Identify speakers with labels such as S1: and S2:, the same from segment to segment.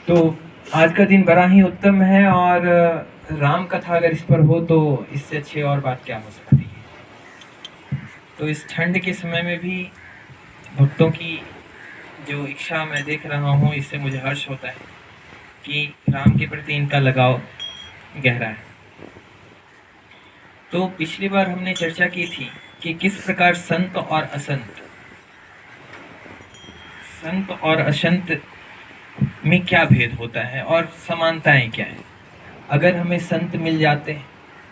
S1: तो आज का दिन बड़ा ही उत्तम है और राम कथा अगर इस पर हो तो इससे अच्छी और बात क्या हो सकती है। तो इस ठंड के समय में भी भक्तों की जो इच्छा मैं देख रहा हूँ, इससे मुझे हर्ष होता है कि राम के प्रति इनका लगाव गहरा है। तो पिछली बार हमने चर्चा की थी कि किस प्रकार संत और असंत में क्या भेद होता है और समानताएं क्या है। अगर हमें संत मिल जाते हैं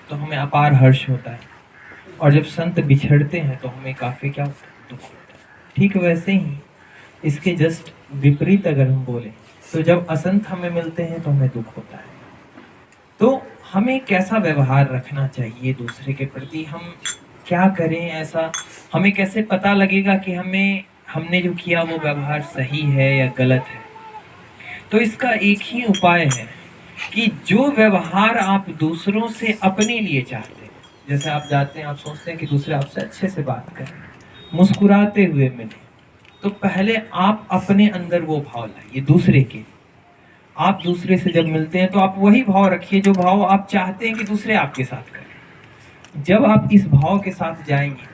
S1: तो हमें अपार हर्ष होता है, और जब संत बिछड़ते हैं तो हमें काफ़ी क्या होता है, दुख होता है। ठीक वैसे ही इसके जस्ट विपरीत अगर हम बोले तो जब असंत हमें मिलते हैं तो हमें दुख होता है। तो हमें कैसा व्यवहार रखना चाहिए दूसरे के प्रति, हम क्या करें ऐसा, हमें कैसे पता लगेगा कि हमने जो किया वो व्यवहार सही है या गलत है। तो इसका एक ही उपाय है कि जो व्यवहार आप दूसरों से अपने लिए चाहते हैं, जैसे आप जाते हैं, आप सोचते हैं कि दूसरे आपसे अच्छे से बात करें, मुस्कुराते हुए मिले, तो पहले आप अपने अंदर वो भाव लाइए दूसरे के। आप दूसरे से जब मिलते हैं तो आप वही भाव रखिए जो भाव आप चाहते हैं कि दूसरे आपके साथ करें। जब आप इस भाव के साथ जाएंगे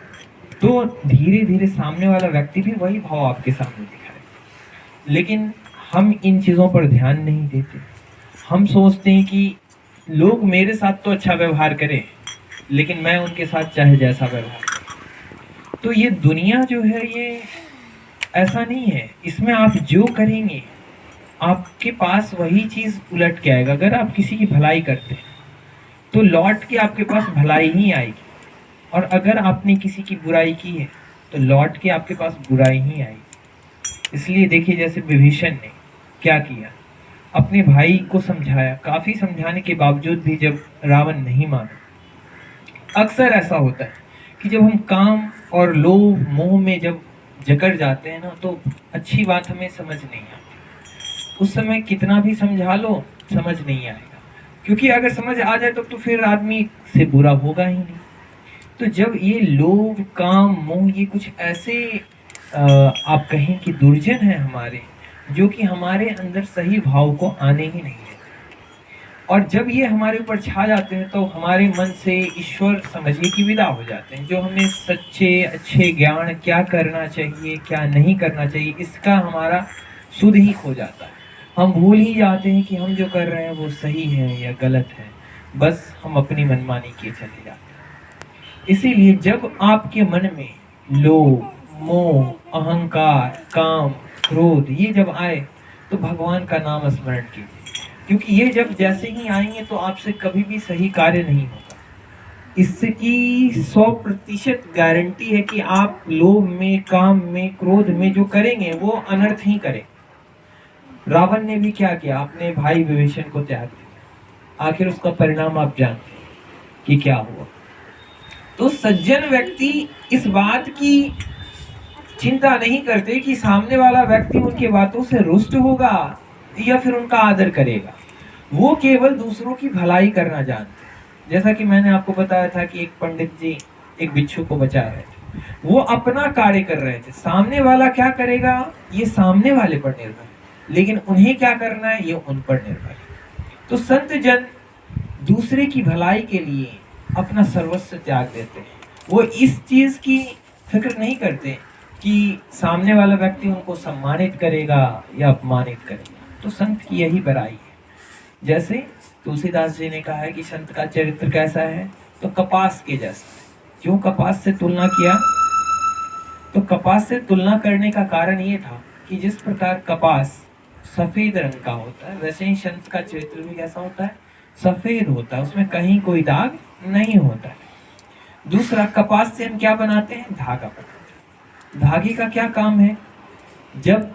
S1: तो धीरे धीरे सामने वाला व्यक्ति भी वही भाव आपके सामने दिखाएगा। लेकिन हम इन चीज़ों पर ध्यान नहीं देते। हम सोचते हैं कि लोग मेरे साथ तो अच्छा व्यवहार करें, लेकिन मैं उनके साथ चाहे जैसा व्यवहार करूं। तो ये दुनिया जो है ये ऐसा नहीं है, इसमें आप जो करेंगे आपके पास वही चीज़ उलट के आएगा। अगर आप किसी की भलाई करते हैं तो लौट के आपके पास भलाई ही आएगी, और अगर आपने किसी की बुराई की है तो लौट के आपके पास बुराई ही आएगी। इसलिए देखिए, जैसे विभीषण ने क्या किया, अपने भाई को समझाया, काफी समझाने के बावजूद भी जब रावण नहीं माना। अक्सर ऐसा होता है कि जब हम काम और लोभ मोह में जब जकड़ जाते हैं ना, तो अच्छी बात हमें समझ नहीं आती। उस समय कितना भी समझा लो समझ नहीं आएगा, क्योंकि अगर समझ आ जाए तो फिर आदमी से बुरा होगा ही नहीं। तो जब ये लोभ काम मोह ये कुछ ऐसे आप कहें कि दुर्जन है हमारे, जो कि हमारे अंदर सही भाव को आने ही नहीं देते, और जब ये हमारे ऊपर छा जाते हैं तो हमारे मन से ईश्वर समझिए कि विदा हो जाते हैं। जो हमें सच्चे अच्छे ज्ञान क्या करना चाहिए क्या नहीं करना चाहिए इसका हमारा सुध ही खो जाता है। हम भूल ही जाते हैं कि हम जो कर रहे हैं वो सही है या गलत है, बस हम अपनी मनमानी किए चले जाते हैं। इसीलिए जब आपके मन में लोभ मोह अहंकार काम क्रोध ये जब आए तो भगवान का नाम स्मरण कीजिए, क्योंकि ये जब जैसे ही आएंगे तो आपसे कभी भी सही कार्य नहीं होगा। इसकी 100% गारंटी है कि आप लोभ में काम में क्रोध में जो करेंगे वो अनर्थ ही करें। रावण ने भी क्या किया, अपने भाई विभीषण को त्याग दिया। आखिर उसका परिणाम आप जानते हैं कि क्या हुआ। तो सज्जन व्यक्ति इस बात की चिंता नहीं करते कि सामने वाला व्यक्ति उनकी बातों से रुष्ट होगा या फिर उनका आदर करेगा। वो केवल दूसरों की भलाई करना जानते हैं। जैसा कि मैंने आपको बताया था कि एक पंडित जी एक बिच्छू को बचा रहे थे, वो अपना कार्य कर रहे थे, सामने वाला क्या करेगा ये सामने वाले पर निर्भर है, लेकिन उन्हें क्या करना है ये उन पर निर्भर है। तो संत जन दूसरे की भलाई के लिए अपना सर्वस्व त्याग देते हैं। वो इस चीज की फिक्र नहीं करते कि सामने वाला व्यक्ति उनको सम्मानित करेगा या अपमानित करेगा। तो संत की यही बड़ाई है। जैसे तुलसीदास जी ने कहा है कि संत का चरित्र कैसा है, तो कपास के जैसा। क्यों कपास से तुलना किया, तो कपास से तुलना करने का कारण ये था कि जिस प्रकार कपास सफेद रंग का होता है, वैसे ही संत का चरित्र भी कैसा होता है, सफेद होता है, उसमें कहीं कोई दाग नहीं होता है। दूसरा, कपास से हम क्या बनाते हैं, धागा बनाते हैं। धागे का क्या काम है, जब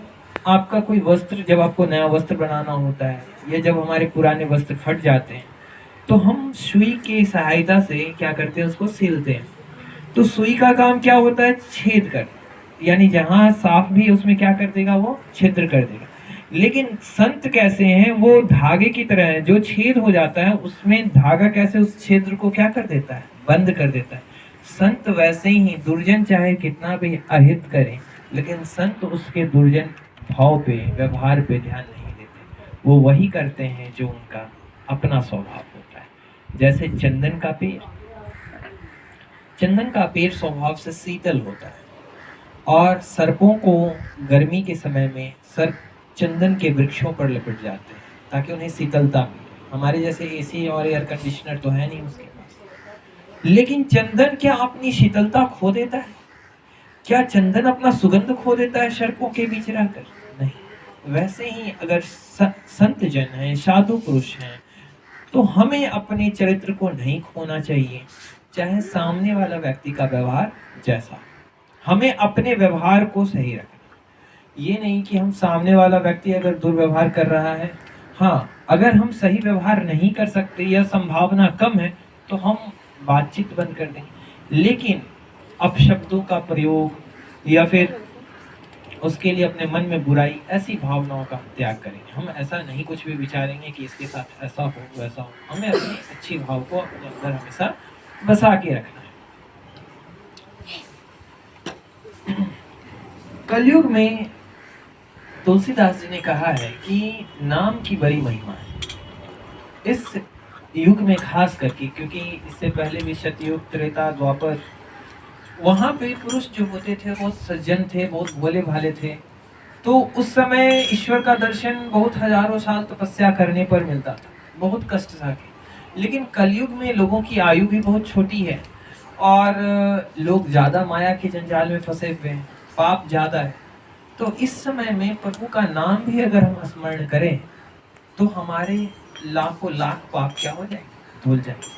S1: आपका कोई वस्त्र, जब आपको नया वस्त्र बनाना होता है या जब हमारे पुराने वस्त्र फट जाते हैं तो हम सुई की सहायता से क्या करते हैं, उसको सिलते हैं। तो सुई का काम क्या होता है, छेद कर, यानी जहां साफ भी उसमें क्या कर देगा, वो छिद्र कर देगा। लेकिन संत कैसे हैं, वो धागे की तरह है, जो छेद हो जाता है उसमें धागा कैसे उस छिद्र को क्या कर देता है, बंद कर देता है। संत वैसे ही दुर्जन चाहे कितना भी अहित करें, लेकिन संत उसके दुर्जन भाव पे व्यवहार पे ध्यान नहीं देते, वो वही करते हैं जो उनका अपना स्वभाव होता है। जैसे चंदन का पेड़ स्वभाव से शीतल होता है, और सर्पों को गर्मी के समय में सर्प चंदन के वृक्षों पर लिपट जाते हैं ताकि उन्हें शीतलता मिले। हमारे जैसे एसी और एयर कंडीशनर तो है नहीं उसके पास। लेकिन चंदन क्या अपनी शीतलता खो देता है? क्या चंदन अपना सुगंध खो देता है सर्पों के बीच रहकर? नहीं। वैसे ही अगर संत जन हैं, साधु पुरुष हैं, तो हमें अपने चरित्र को नहीं खोना चाहिए, चाहे सामने वाला व्यक्ति का व्यवहार जैसा। हमें अपने व्यवहार को सही रखना। ये नहीं कि हम सामने वाला व्यक्ति अगर दुर्व्यवहार कर रहा है, हाँ, अगर हम सही व्यवहार नहीं कर सकते या संभावना कम है तो हम बातचीत बंद कर देंगे। लेकिन अपशब्दों का प्रयोग या फिर उसके लिए अपने मन में बुराई, ऐसी भावनाओं का त्याग करेंगे। हम ऐसा नहीं कुछ भी विचारेंगे कि इसके साथ ऐसा हो वैसा हो। हमें अपनी अच्छी भाव को अपने अंदर हमेशा बसा के रखना है। कलयुग में तुलसीदास जी ने कहा है कि नाम की बड़ी महिमा है इस युग में, खास करके क्योंकि इससे पहले भी सतयुग, त्रेता, द्वापर, वहां पे पुरुष जो होते थे बहुत सज्जन थे, बहुत भोले भाले थे। तो उस समय ईश्वर का दर्शन बहुत हजारों साल तपस्या करने पर मिलता था, बहुत कष्ट सहे। लेकिन कलयुग में लोगों की आयु भी बहुत छोटी है और लोग ज्यादा माया के जंजाल में फंसे हुए हैं, पाप ज्यादा है। तो इस समय में प्रभु का नाम भी अगर हम स्मरण करें तो हमारे लाखों लाख पाप क्या हो जाएंगे, धुल जाएंगे।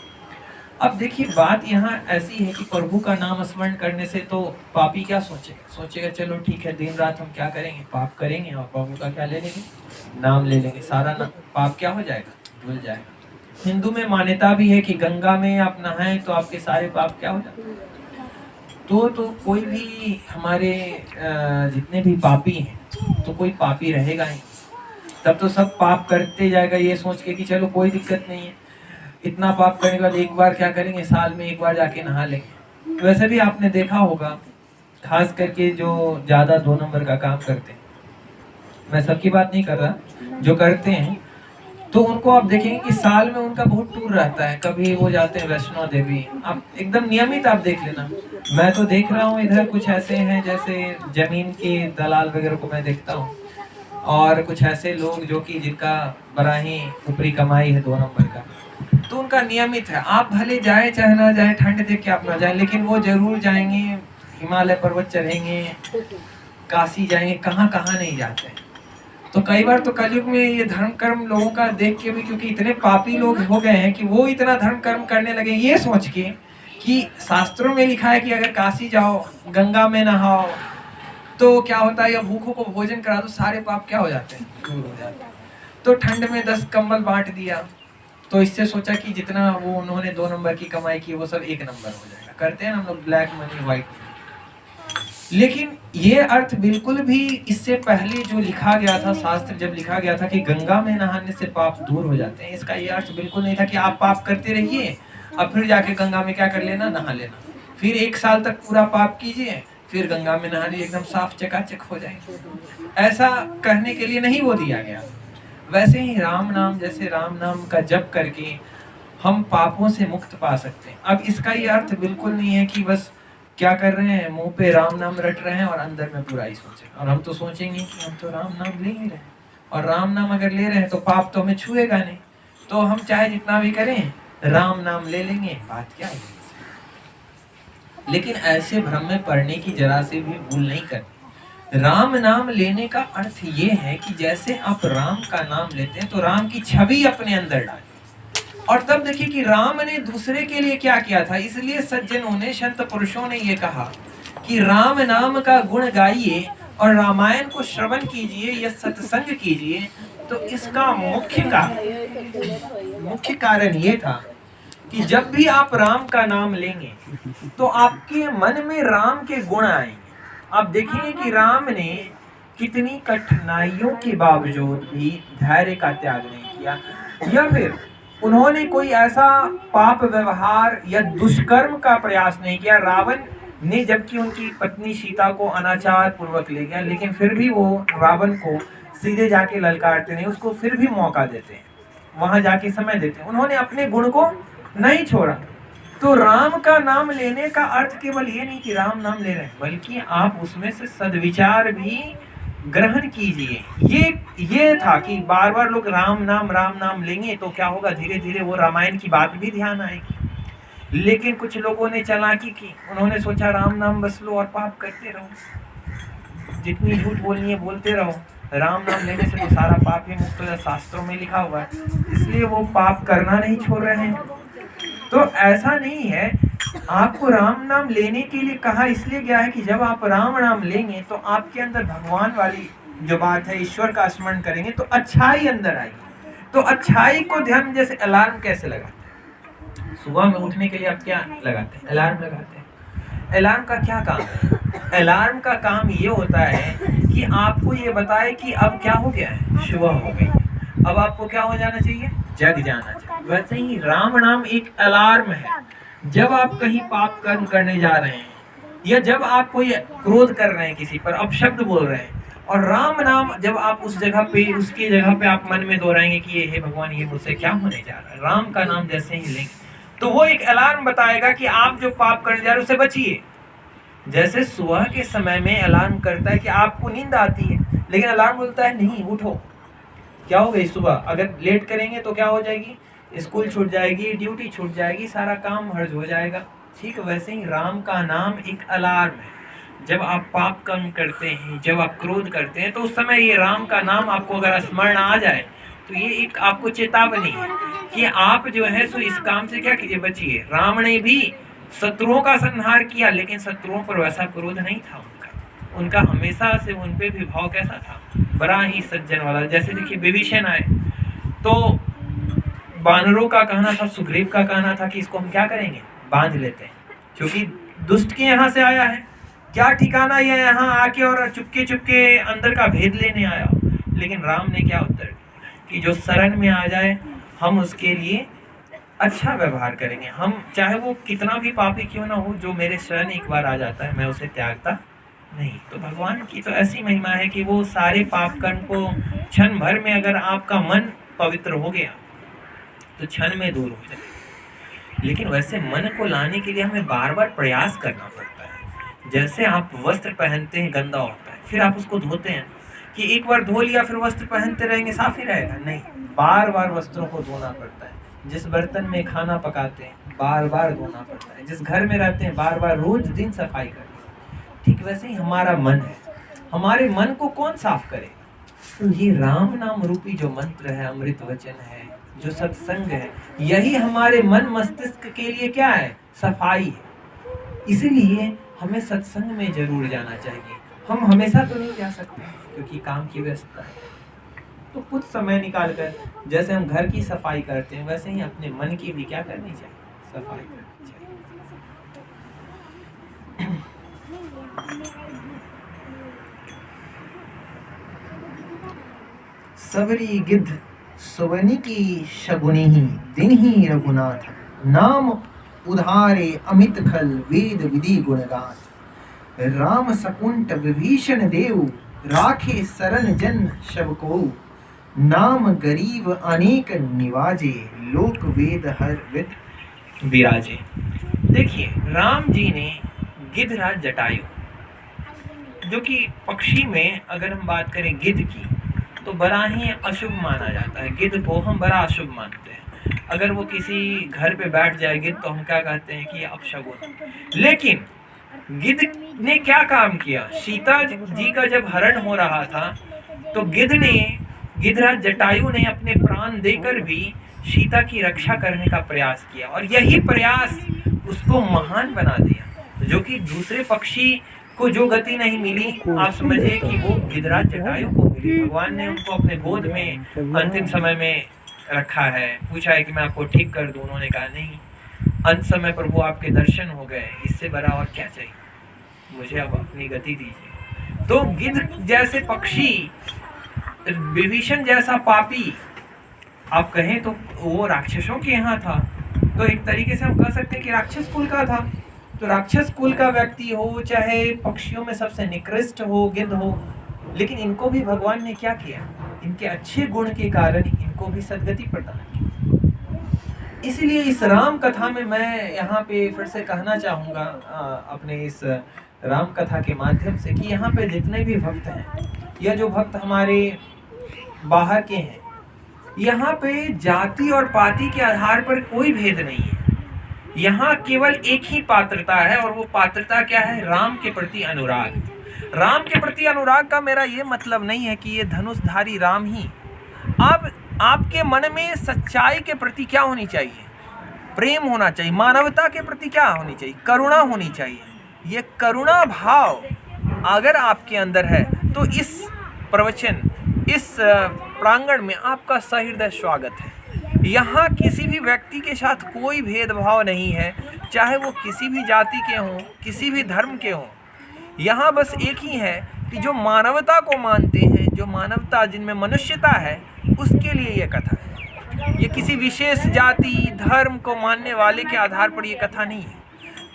S1: अब देखिए बात यहाँ ऐसी है कि प्रभु का नाम स्मरण करने से तो पापी क्या सोचेगा चलो ठीक है, दिन रात हम क्या करेंगे, पाप करेंगे और प्रभु का क्या ले लेंगे, नाम ले लेंगे, सारा पाप क्या हो जाएगा, धुल जाएगा। हिंदू में मान्यता भी है कि गंगा में आप नहाएं तो आपके सारे पाप क्या हो जाते हैं। तो कोई भी हमारे जितने भी पापी हैं तो कोई पापी रहेगा नहीं, तब तो सब पाप करते जाएगा ये सोच के कि चलो कोई दिक्कत नहीं है। इतना पाप करने के बाद एक बार क्या करेंगे, साल में एक बार जाके नहा लेंगे। वैसे भी आपने देखा होगा, खास करके जो ज्यादा 2 नंबर का काम करते हैं, मैं सबकी बात नहीं कर रहा, जो करते हैं तो उनको आप देखेंगे कि साल में उनका बहुत टूर रहता है। कभी वो जाते हैं वैष्णो देवी, आप एकदम नियमित आप देख लेना। मैं तो देख रहा हूँ इधर कुछ ऐसे हैं जैसे जमीन के दलाल वगैरह को मैं देखता हूँ, और कुछ ऐसे लोग जो कि जिनका बड़ा ही ऊपरी कमाई है 2 नंबर का, तो उनका नियमित है। आप भले जाए चाहे ना जाए, ठंड देख के आप ना जाए, लेकिन वो जरूर जाएंगे, हिमालय पर्वत चढ़ेंगे, काशी जाएंगे, कहाँ कहाँ नहीं जाते। तो कई बार तो कलयुग में ये धर्म कर्म लोगों का देख के भी, क्योंकि इतने पापी लोग हो गए हैं कि वो इतना धर्म कर्म करने लगे ये सोच के कि शास्त्रों में लिखा है कि अगर काशी जाओ, गंगा में नहाओ तो क्या होता है, या भूखों को भोजन करा दो, सारे पाप क्या हो जाते हैं, दूर हो जाते हैं। तो ठंड में 10 कंबल बांट दिया, तो इससे सोचा कि जितना वो उन्होंने 2 नंबर की कमाई की वो सब 1 नंबर हो जाएगा। करते हैं ना हम लोग ब्लैक मनी, व्हाइट मनी। लेकिन ये अर्थ बिल्कुल भी, इससे पहले जो लिखा गया था, शास्त्र जब लिखा गया था कि गंगा में नहाने से पाप दूर हो जाते हैं, इसका ये अर्थ बिल्कुल नहीं था कि आप पाप करते रहिए और फिर जाके गंगा में क्या कर लेना, नहा लेना, फिर 1 साल तक पूरा पाप कीजिए, फिर गंगा में नहा लीजिए, एकदम साफ चकाचक हो जाएंगे। ऐसा कहने के लिए नहीं वो दिया गया। वैसे ही राम नाम, जैसे राम नाम का जप करके हम पापों से मुक्त पा सकते हैं। अब इसका ये अर्थ बिल्कुल नहीं है कि बस क्या कर रहे हैं, मुंह पे राम नाम रट रहे हैं और अंदर में बुराई सोचे। और हम तो सोचेंगे कि हम तो राम नाम ले ही रहे हैं, और राम नाम अगर ले रहे हैं तो पाप तो हमें छुएगा नहीं, तो हम चाहे जितना भी करें राम नाम ले लेंगे, बात क्या है। लेकिन ऐसे भ्रम में पड़ने की जरा से भी भूल नहीं करनी। राम नाम लेने का अर्थ ये है कि जैसे आप राम का नाम लेते हैं तो राम की छवि अपने अंदर डालें। और तब देखिए कि राम ने दूसरे के लिए क्या किया था। इसलिए सज्जनों ने, संत पुरुषों ने ये कहा कि राम नाम का गुण गाइए और रामायण को श्रवण कीजिए या सत्संग कीजिए। तो इसका मुख्य कारण ये था कि जब भी आप राम का नाम लेंगे तो आपके मन में राम के गुण आएंगे। आप देखेंगे कि राम ने कितनी कठिनाइयों के बावजूद भी धैर्य का त्याग नहीं किया, या फिर उन्होंने कोई ऐसा पाप व्यवहार या दुष्कर्म का प्रयास नहीं किया। रावण ने, जबकि उनकी पत्नी सीता को अनाचार पूर्वक ले गया, लेकिन फिर भी वो रावण को सीधे जाके ललकारते नहीं, उसको फिर भी मौका देते हैं, वहां जाके समय देते हैं। उन्होंने अपने गुण को नहीं छोड़ा। तो राम का नाम लेने का अर्थ केवल ये नहीं कि राम नाम ले रहे हैं, बल्कि आप उसमें से सद्विचार भी ग्रहण कीजिए। ये था कि बार बार लोग राम नाम लेंगे तो क्या होगा, धीरे धीरे वो रामायण की बात भी ध्यान आएगी। लेकिन कुछ लोगों ने चालाकी की, उन्होंने सोचा राम नाम बस लो और पाप करते रहो, जितनी झूठ बोलनी है बोलते रहो, राम नाम लेने से तो सारा पाप ही मुक्त हो जाए, शास्त्रों में लिखा हुआ है। इसलिए वो पाप करना नहीं छोड़ रहे हैं। तो ऐसा नहीं है, आपको राम नाम लेने के लिए कहा इसलिए गया है कि जब आप राम नाम लेंगे तो आपके अंदर भगवान वाली जो बात है, ईश्वर का स्मरण करेंगे तो अच्छाई अंदर आएगी। तो अच्छाई को ध्यान, जैसे अलार्म कैसे लगाते हैं, सुबह में उठने के लिए आप क्या लगाते हैं, अलार्म लगाते हैं। अलार्म का क्या काम है? अलार्म का काम ये होता है कि आपको ये बताए कि अब क्या हो गया है, सुबह हो गई, अब आपको क्या हो जाना चाहिए, जग जाना चाहिए। वैसे ही राम नाम एक अलार्म है। जब आप कहीं पाप कर्म करने जा रहे हैं, या जब आप कोई क्रोध कर रहे हैं, किसी पर अपशब्द बोल रहे हैं, और राम नाम जब आप उस जगह पे, उसकी जगह पे आप मन में दोहराएंगे कि ये हे भगवान, ये मुझसे क्या होने जा रहा है, राम का नाम जैसे ही लेंगे तो वो एक अलार्म बताएगा कि आप जो पाप करने जा रहे हो उससे बचिए। जैसे सुबह के समय में अलार्म करता है कि आपको नींद आती है, लेकिन अलार्म बोलता है नहीं उठो, क्या हो गई सुबह, अगर लेट करेंगे तो क्या हो जाएगी, स्कूल छूट जाएगी, ड्यूटी छूट जाएगी, सारा काम हर्ज हो जाएगा। ठीक वैसे ही राम का नाम एक अलार्म है। जब आप पाप कर्म करते हैं, जब आप क्रोध करते हैं, तो उस समय ये राम का नाम आपको अगर स्मरण आ जाए तो ये एक आपको चेतावनी है कि आप जो है सो इस काम से क्या कीजिए, बचिए। राम ने भी शत्रुओं का संहार किया, लेकिन शत्रुओं पर वैसा क्रोध नहीं था उनका हमेशा से उन पे भी भाव कैसा था, बड़ा ही सज्जन वाला। जैसे देखिए विभीषण आए तो बानरों का कहना था, सुग्रीव का कहना था कि इसको हम क्या करेंगे, बांध लेते हैं, क्योंकि दुष्ट के यहाँ से आया है, क्या ठिकाना ये यहाँ आके और चुपके चुपके अंदर का भेद लेने आया। लेकिन राम ने क्या उत्तर कि जो शरण में आ जाए हम उसके लिए अच्छा व्यवहार करेंगे, हम चाहे वो कितना भी पापी क्यों ना हो, जो मेरे शरण एक बार आ जाता है मैं उसे त्यागता नहीं। तो भगवान की तो ऐसी महिमा है कि वो सारे पाप कर्म को क्षण भर में, अगर आपका मन पवित्र हो गया तो क्षण में दूर हो जाए। लेकिन वैसे मन को लाने के लिए हमें बार बार प्रयास करना पड़ता है। जैसे आप वस्त्र पहनते हैं, गंदा होता है, फिर आप उसको धोते हैं, कि एक बार धो लिया फिर वस्त्र पहनते रहेंगे साफ ही रहेगा, नहीं, बार बार वस्त्रों को धोना पड़ता है। जिस बर्तन में खाना पकाते हैं बार बार धोना पड़ता है, जिस घर में रहते हैं बार बार रोज दिन सफाई करते हैं। ठीक वैसे ही हमारा मन है, हमारे मन को कौन साफ करे, तो ये राम नाम रूपी जो मंत्र है, अमृत वचन है, जो सत्संग है, यही हमारे मन मस्तिष्क के लिए क्या है, सफाई है। इसीलिए हमें सत्संग में जरूर जाना चाहिए। हम हमेशा तो नहीं जा सकते क्योंकि काम की व्यस्तता है, तो कुछ समय निकाल कर जैसे हम घर की सफाई करते हैं वैसे ही अपने मन की भी क्या करनी चाहिए, सफाई करनी चाहिए। सबरी गिद्ध सुबनी की शगुनी ही दिन ही रघुनाथ, नाम उधारे अमित खल वेद विधि गुणगान। राम सकुंट विभीषण देव राखे सरन जन शब को, नाम गरीब अनेक निवाजे लोक वेद हर विद विराजे। देखिए राम जी ने गिद्धराज जटायु, जो कि पक्षी में अगर हम बात करें गिद्ध की तो बड़ा ही अशुभ माना जाता है, गिद्ध को हम बड़ा अशुभ मानते हैं। अगर वो किसी घर पे बैठ जाए गिद्ध तो हम क्या कहते हैं कि अपशगुन। लेकिन गिद्ध ने क्या काम किया, सीता जी का जब हरण हो रहा था तो गिद्धराज जटायु ने अपने प्राण देकर भी सीता की रक्षा करने का प्रयास किया, और यही प्रयास उसको महान बना दिया। जो कि दूसरे पक्षी को जो गति नहीं मिली, आप समझिए कि वो गिद्धराज जटायु को मिली। भगवान ने उनको अपने गोद में अंतिम समय में रखा है, पूछा है कि मैं आपको ठीक कर दूं, उन्होंने कहा नहीं, अंत समय पर वो आपके दर्शन हो गए, इससे बड़ा और क्या चाहिए, मुझे अब अपनी गति दीजिए। तो गिद्ध जैसे पक्षी, विभीषण जैसा पापी, आप कहें तो वो राक्षसों के यहाँ था, तो एक तरीके से हम कह सकते हैं कि राक्षस कुल का था। तो राक्षस कुल का व्यक्ति हो, चाहे पक्षियों में सबसे निकृष्ट हो, गिद्ध हो, लेकिन इनको भी भगवान ने क्या किया, इनके अच्छे गुण के कारण इनको भी सदगति प्रदान की। इसलिए इस राम कथा में मैं यहाँ पे फिर से कहना चाहूँगा अपने इस राम कथा के माध्यम से कि यहाँ पे जितने भी भक्त हैं, या जो भक्त हमारे बाहर के हैं, यहाँ पे जाति और पाति के आधार पर कोई भेद नहीं है। यहाँ केवल एक ही पात्रता है, और वो पात्रता क्या है, राम के प्रति अनुराग। राम के प्रति अनुराग का मेरा ये मतलब नहीं है कि ये धनुषधारी राम ही। अब आपके मन में सच्चाई के प्रति क्या होनी चाहिए, प्रेम होना चाहिए। मानवता के प्रति क्या होनी चाहिए, करुणा होनी चाहिए। ये करुणा भाव अगर आपके अंदर है तो इस प्रवचन, इस प्रांगण में आपका सहृदय स्वागत है। यहाँ किसी भी व्यक्ति के साथ कोई भेदभाव नहीं है, चाहे वो किसी भी जाति के हों, किसी भी धर्म के हों। यहाँ बस एक ही है कि जो मानवता को मानते हैं, जो मानवता, जिनमें मनुष्यता है, उसके लिए ये कथा है। ये किसी विशेष जाति धर्म को मानने वाले के आधार पर ये कथा नहीं है।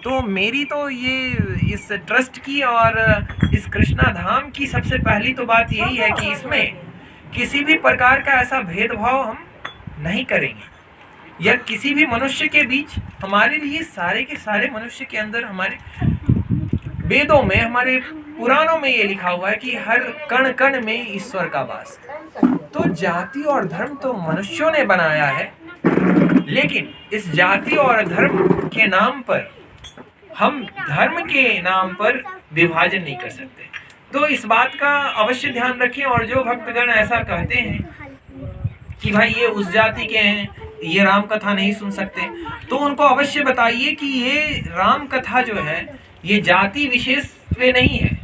S1: तो मेरी तो ये इस ट्रस्ट की और इस कृष्णा धाम की सबसे पहली तो बात यही है कि इसमें किसी भी प्रकार का ऐसा भेदभाव हम नहीं करेंगे, या किसी भी मनुष्य के बीच। हमारे लिए सारे के सारे मनुष्य के अंदर, हमारे वेदों में, हमारे पुराणों में ये लिखा हुआ है कि हर कण कण में ईश्वर का वास। तो जाति और धर्म तो मनुष्यों ने बनाया है, लेकिन इस जाति और धर्म के नाम पर, हम धर्म के नाम पर विभाजन नहीं कर सकते। तो इस बात का अवश्य ध्यान रखें। और जो भक्तगण ऐसा कहते हैं कि भाई ये उस जाति के हैं, ये राम कथा नहीं सुन सकते, तो उनको अवश्य बताइए कि ये राम कथा जो है, ये जाति विशेष पे नहीं है।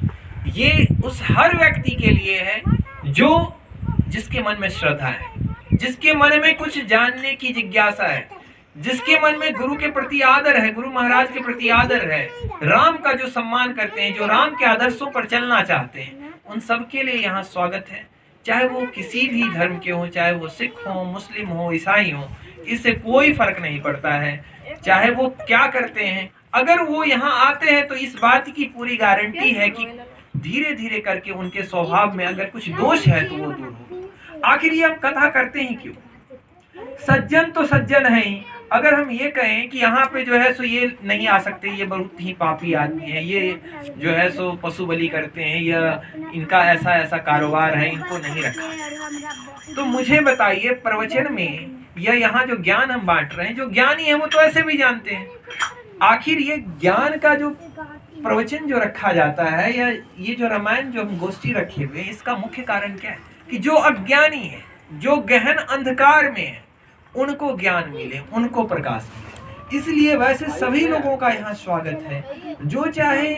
S1: ये उस हर व्यक्ति के लिए है जो, जिसके मन में श्रद्धा है, जिसके मन में कुछ जानने की जिज्ञासा है, जिसके मन में गुरु के प्रति आदर है, गुरु महाराज के प्रति आदर है, राम का जो सम्मान करते हैं, जो राम के आदर्शों पर चलना चाहते हैं, उन सब के लिए यहाँ स्वागत है। चाहे वो किसी भी धर्म के हो, चाहे वो सिख हो, मुस्लिम हो, ईसाई हो, इससे कोई फर्क नहीं पड़ता है। चाहे वो क्या करते हैं, अगर वो यहाँ आते हैं तो इस बात की पूरी गारंटी है कि धीरे धीरे करके उनके स्वभाव में अगर कुछ दोष है तो वो दूर हो। आखिर ये हम कथा करते हैं क्यों? सज्जन तो सज्जन है ही। अगर हम ये कहें कि यहाँ पे जो है सो ये नहीं आ सकते, ये बहुत ही पापी आदमी है, ये जो है सो पशु बलि करते हैं, या इनका ऐसा ऐसा कारोबार है, इनको नहीं रखा, तो मुझे बताइए प्रवचन में या यहाँ जो ज्ञान हम बांट रहे हैं, जो ज्ञानी है वो तो ऐसे भी जानते हैं। आखिर ये ज्ञान का जो प्रवचन जो रखा जाता है, या ये जो रामायण जो हम गोष्ठी रखे हुए, इसका मुख्य कारण क्या है कि जो अज्ञानी है, जो गहन अंधकार में है, उनको ज्ञान मिले, उनको प्रकाश मिले। इसलिए वैसे सभी लोगों का यहाँ स्वागत है, जो चाहे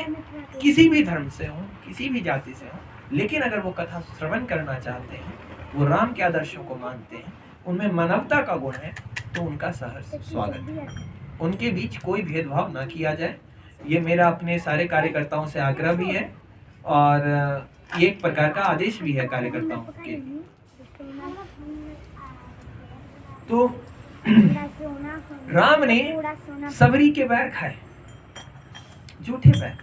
S1: किसी भी धर्म से हो, किसी भी जाति से हो, लेकिन अगर वो कथा श्रवण करना चाहते हैं, वो राम के आदर्शों को मानते हैं, उनमें मानवता का गुण है, तो उनका सहर्ष स्वागत है। उनके बीच कोई भेदभाव ना किया जाए, ये मेरा अपने सारे कार्यकर्ताओं से आग्रह भी है, और एक प्रकार का आदेश भी है कार्यकर्ताओं के। तो राम ने सबरी के बैर खाए, झूठे बैर।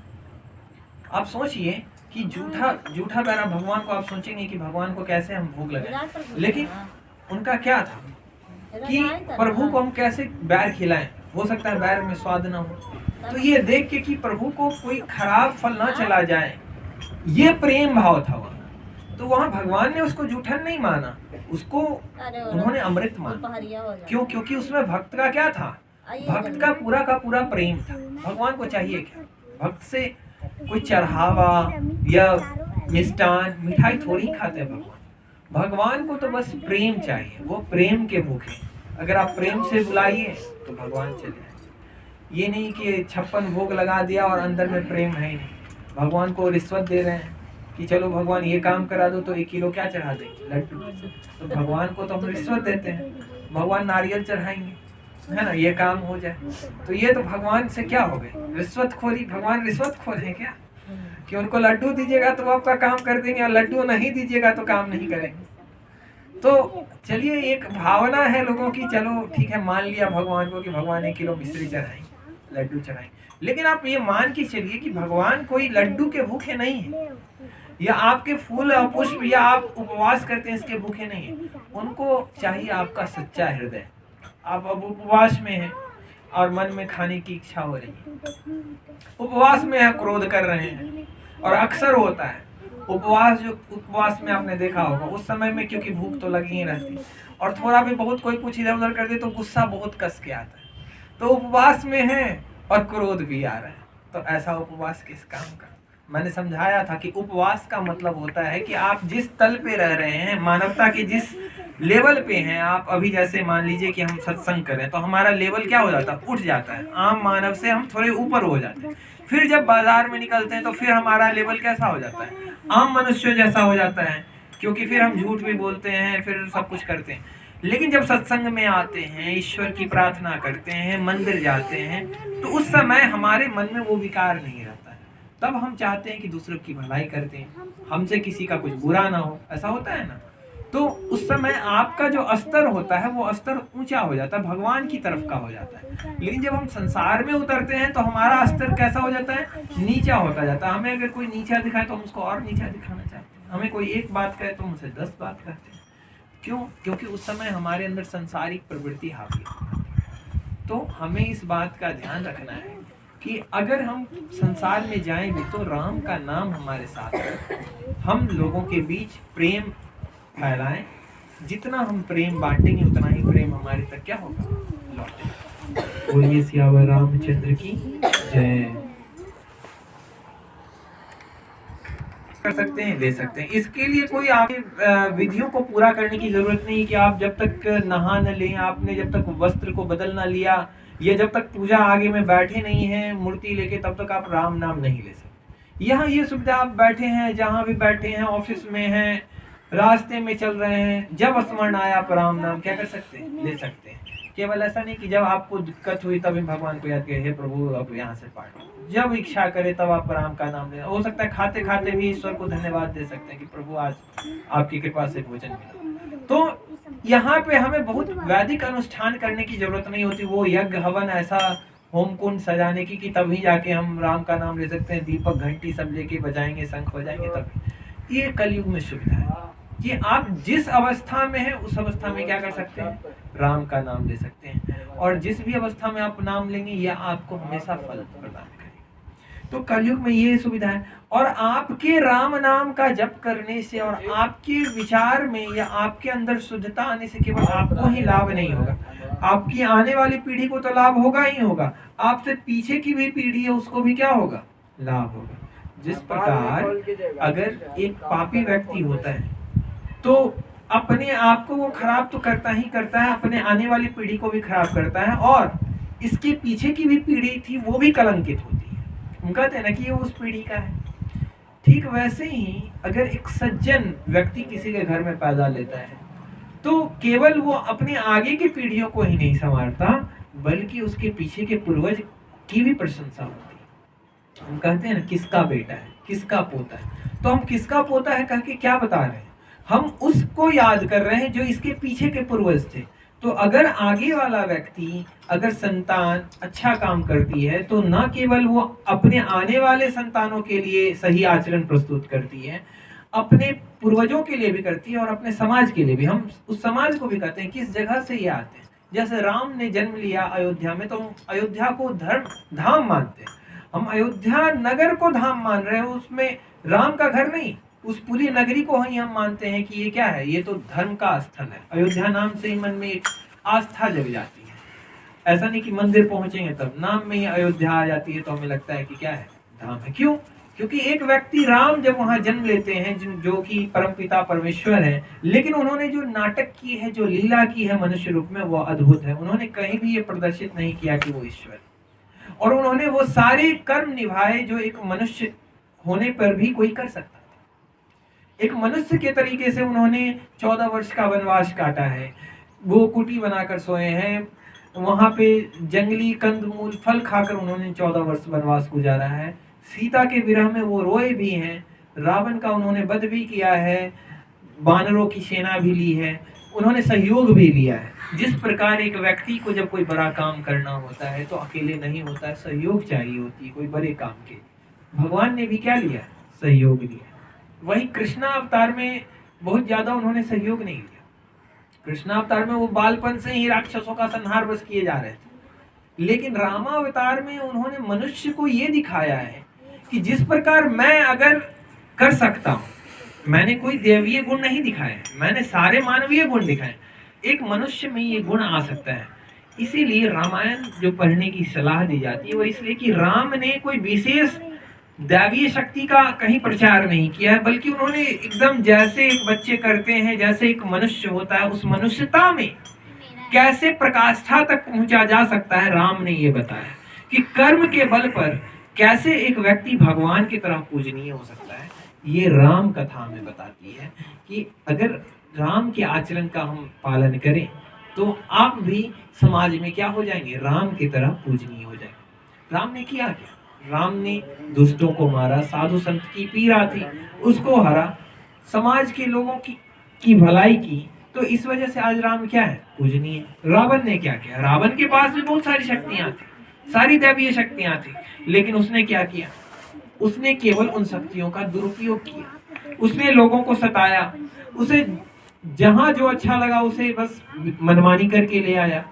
S1: आप सोचिए कि झूठा बैर, भगवान को आप सोचेंगे कि भगवान को कैसे हम भोग लगाएं, लेकिन उनका क्या था कि प्रभु को हम कैसे बैर खिलाएं, हो सकता है बैर में स्वाद ना हो। तो ये देख के कि प्रभु को कोई खराब फल ना चला जाए, ये प्रेम भाव था वहाँ। तो वहाँ भगवान ने उसको जूठन नहीं माना, उसको उन्होंने अमृत माना। क्यों? क्योंकि उसमें भक्त का क्या था, भक्त का पूरा प्रेम था। भगवान को चाहिए क्या, भक्त से कोई चढ़ावा या मिष्टान मिठाई थोड़ी खाते भगवान। भगवान को तो बस प्रेम चाहिए, वो प्रेम के भूखे। अगर आप प्रेम से बुलाइए तो भगवान चले आए। ये नहीं कि 56 भोग लगा दिया और अंदर में प्रेम है ही नहीं। भगवान को रिश्वत दे रहे हैं कि चलो भगवान ये काम करा दो तो 1 किलो क्या चढ़ा देंगे, लड्डू। तो भगवान को तो हम रिश्वत देते हैं, भगवान नारियल चढ़ाएंगे, है ना, ये काम हो जाए। तो ये तो भगवान से क्या हो गए, रिश्वतखोरी। भगवान रिश्वतखोर है क्या कि उनको लड्डू दीजिएगा तो वो आपका काम कर देंगे, और लड्डू नहीं दीजिएगा तो काम नहीं करेंगे। तो चलिए, एक भावना है लोगों की, चलो ठीक है, मान लिया भगवान को कि भगवान 1 किलो मिश्री चढ़ाएंगे, लड्डू चढ़ाएंगे। लेकिन आप ये मान के चलिए कि भगवान कोई लड्डू के भूखे नहीं है, या आपके फूल और पुष्प या आप उपवास करते हैं इसके भूखे नहीं है। उनको चाहिए आपका सच्चा हृदय। आप अब उपवास में हैं और मन में खाने की इच्छा हो रही है, उपवास में है, क्रोध कर रहे हैं। और अक्सर होता है उपवास में आपने देखा होगा, उस समय में क्योंकि भूख तो लगी ही रहती, और थोड़ा भी बहुत कोई कुछ इधर उधर कर दे तो गुस्सा बहुत कस के आता है। तो उपवास में है और क्रोध भी आ रहा है, तो ऐसा उपवास किस काम का। मैंने समझाया था कि उपवास का मतलब होता है कि आप जिस तल पे रह रहे हैं, मानवता के जिस लेवल पे हैं आप, अभी जैसे मान लीजिए कि हम सत्संग करें तो हमारा लेवल क्या हो जाता है, उठ जाता है, आम मानव से हम थोड़े ऊपर हो जाते हैं। फिर जब बाजार में निकलते हैं तो फिर हमारा लेवल कैसा हो जाता है, आम मनुष्य जैसा हो जाता है, क्योंकि फिर हम झूठ भी बोलते हैं, फिर सब कुछ करते हैं। लेकिन जब सत्संग में आते हैं, ईश्वर की प्रार्थना करते हैं, मंदिर जाते हैं, तो उस समय हमारे मन में वो विकार नहीं रहता है। तब हम चाहते हैं कि दूसरों की भलाई करते हैं, हमसे किसी का कुछ बुरा ना हो, ऐसा होता है ना। तो उस समय आपका जो स्तर होता है वो स्तर ऊंचा हो जाता है, भगवान की तरफ का हो जाता है। लेकिन जब हम संसार में उतरते हैं तो हमारा स्तर कैसा हो जाता है, नीचा होता जाता है। हमें अगर कोई नीचा दिखाए तो हम उसको और नीचा दिखाना चाहते हैं, हमें कोई एक बात कहे तो हम उसे 10 बात करते हैं। क्यों? क्योंकि उस समय हमारे अंदर सांसारिक प्रवृत्ति हावी है। तो हमें इस बात का ध्यान रखना है कि अगर हम संसार में जाएंगे तो राम का नाम हमारे साथ है, हम लोगों के बीच प्रेम फैलाएं। जितना हम प्रेम बांटेंगे उतना ही प्रेम हमारे तक क्या होगा, लौटेगा। बोलिए सियावर रामचंद्र की जय। कर सकते हैं, ले सकते हैं। इसके लिए कोई आपके विधियों को पूरा करने की जरूरत नहीं कि आप जब तक नहा न लें, आपने जब तक वस्त्र को बदल ना लिया, या जब तक पूजा आगे में बैठे नहीं है मूर्ति लेके, तब तक आप राम नाम नहीं ले सकते। यहाँ ये सुविधा, आप बैठे हैं जहाँ भी बैठे हैं, ऑफिस में हैं, रास्ते में चल रहे हैं, जब स्मरण आया आप राम नाम क्या कर सकते हैं, ले सकते हैं। केवल ऐसा नहीं कि जब आपको दिक्कत हुई तभी भगवान को याद करें, हे प्रभु अब यहाँ से पाठ, जब इच्छा करे तब आप राम का नाम ले। हो सकता है खाते खाते भी ईश्वर को धन्यवाद दे सकते हैं कि प्रभु आज आपकी कृपा से भोजन मिला। तो यहाँ पे हमें बहुत वैदिक अनुष्ठान करने की जरूरत नहीं होती, वो यज्ञ हवन ऐसा होम कुंड सजाने की कि तभी जाके हम राम का नाम ले सकते हैं, दीपक घंटी सब लेके बजाएंगे, शंख बजाएंगे तब। ये कलयुग में सुविधा है कि आप जिस अवस्था में हैं उस अवस्था में क्या कर सकते हैं, राम का नाम ले सकते हैं। और जिस भी अवस्था में आप नाम लेंगे यह आपको हमेशा फल प्रदान करेगा। तो कलयुग में ये सुविधा है। और आपके राम नाम का जप करने से और आपके विचार में या आपके अंदर शुद्धता आने से केवल आपको ही लाभ नहीं होगा, आपकी आने वाली पीढ़ी को तो लाभ होगा ही होगा, आपसे पीछे की भी पीढ़ी है उसको भी क्या होगा, लाभ होगा। जिस प्रकार अगर एक पापी व्यक्ति होता है तो अपने आप को वो खराब तो करता ही करता है, अपने आने वाली पीढ़ी को भी खराब करता है, और इसके पीछे की भी पीढ़ी थी वो भी कलंकित होती है। हम कहते हैं ना कि ये उस पीढ़ी का है। ठीक वैसे ही अगर एक सज्जन व्यक्ति किसी के घर में पैदा लेता है तो केवल वो अपने आगे की पीढ़ियों को ही नहीं संवारता, बल्कि उसके पीछे के पूर्वज की भी प्रशंसा होती है। हम कहते हैं ना किसका बेटा है, किसका पोता है, तो हम किसका पोता है कह के क्या बता रहे हैं, हम उसको याद कर रहे हैं जो इसके पीछे के पूर्वज थे। तो अगर आगे वाला व्यक्ति, अगर संतान अच्छा काम करती है तो न केवल वो अपने आने वाले संतानों के लिए सही आचरण प्रस्तुत करती है, अपने पूर्वजों के लिए भी करती है और अपने समाज के लिए भी। हम उस समाज को भी कहते हैं किस जगह से ये आते हैं। जैसे राम ने जन्म लिया अयोध्या में, तो हम अयोध्या को धर्म धाम मानते हैं, हम अयोध्या नगर को धाम मान रहे हैं, उसमें राम का घर नहीं, उस पूरी नगरी को ही हम मानते हैं कि ये क्या है, ये तो धर्म का स्थल है। अयोध्या नाम से ही मन में एक आस्था जग जाती है। ऐसा नहीं कि मंदिर पहुंचेंगे तब, नाम में ही अयोध्या आ जाती है तो हमें लगता है कि क्या है, धाम है। क्यों? क्योंकि एक व्यक्ति राम जब वहां जन्म लेते हैं जो कि परमपिता परमेश्वर है, लेकिन उन्होंने जो नाटक की है, जो लीला की है मनुष्य रूप में, वो अद्भुत है। उन्होंने कहीं भी ये प्रदर्शित नहीं किया कि वो ईश्वर, और उन्होंने वो सारे कर्म निभाए जो एक मनुष्य होने पर भी कोई कर सकता। एक मनुष्य के तरीके से उन्होंने 14 वर्ष का वनवास काटा है, वो कुटी बनाकर सोए हैं, वहां पे जंगली कंदमूल फल खाकर उन्होंने 14 वर्ष वनवास गुजारा है। सीता के विरह में वो रोए भी हैं, रावण का उन्होंने वध भी किया है, वानरों की सेना भी ली है, उन्होंने सहयोग भी लिया है। जिस प्रकार एक व्यक्ति को जब कोई बड़ा काम करना होता है तो अकेले नहीं होता है, सहयोग चाहिए होती है कोई बड़े काम के। भगवान ने भी क्या लिया? सहयोग लिया। वही कृष्णा अवतार में बहुत ज्यादा उन्होंने सहयोग नहीं लिया। कृष्णा अवतार में वो बालपन से ही राक्षसों का संहार बस किए जा रहे थे, लेकिन रामावतार में उन्होंने मनुष्य को ये दिखाया है कि जिस प्रकार मैं अगर कर सकता हूँ, मैंने कोई देवीय गुण नहीं दिखाए, मैंने सारे मानवीय गुण दिखाए, एक मनुष्य में ये गुण आ सकता है। इसीलिए रामायण जो पढ़ने की सलाह दी जाती है वो इसलिए कि राम ने कोई विशेष दैवीय शक्ति का कहीं प्रचार नहीं किया है, बल्कि उन्होंने एकदम जैसे एक बच्चे करते हैं, जैसे एक मनुष्य होता है, उस मनुष्यता में कैसे प्रकाष्ठा तक पहुंचा जा सकता है, राम ने ये बताया कि कर्म के बल पर कैसे एक व्यक्ति भगवान की तरह पूजनीय हो सकता है। ये राम कथा में बताती है कि अगर राम के आचरण का हम पालन करें तो आप भी समाज में क्या हो जाएंगे? राम की तरह पूजनीय हो जाएंगे। राम ने किया क्या? राम ने दुष्टों को मारा, साधु संत की पीड़ा थी उसको हरा, समाज के लोगों की भलाई की। तो इस वजह से आज राम क्या है? पूजनीय। रावण ने क्या किया? रावण के पास भी बहुत सारी शक्तियां थी, सारी दैवीय शक्तियां थी, लेकिन उसने क्या किया? उसने केवल उन शक्तियों का दुरुपयोग किया। उसने लोगों को सताया, उसे जहां जो अच्छा लगा उसे बस मनमानी करके ले आया।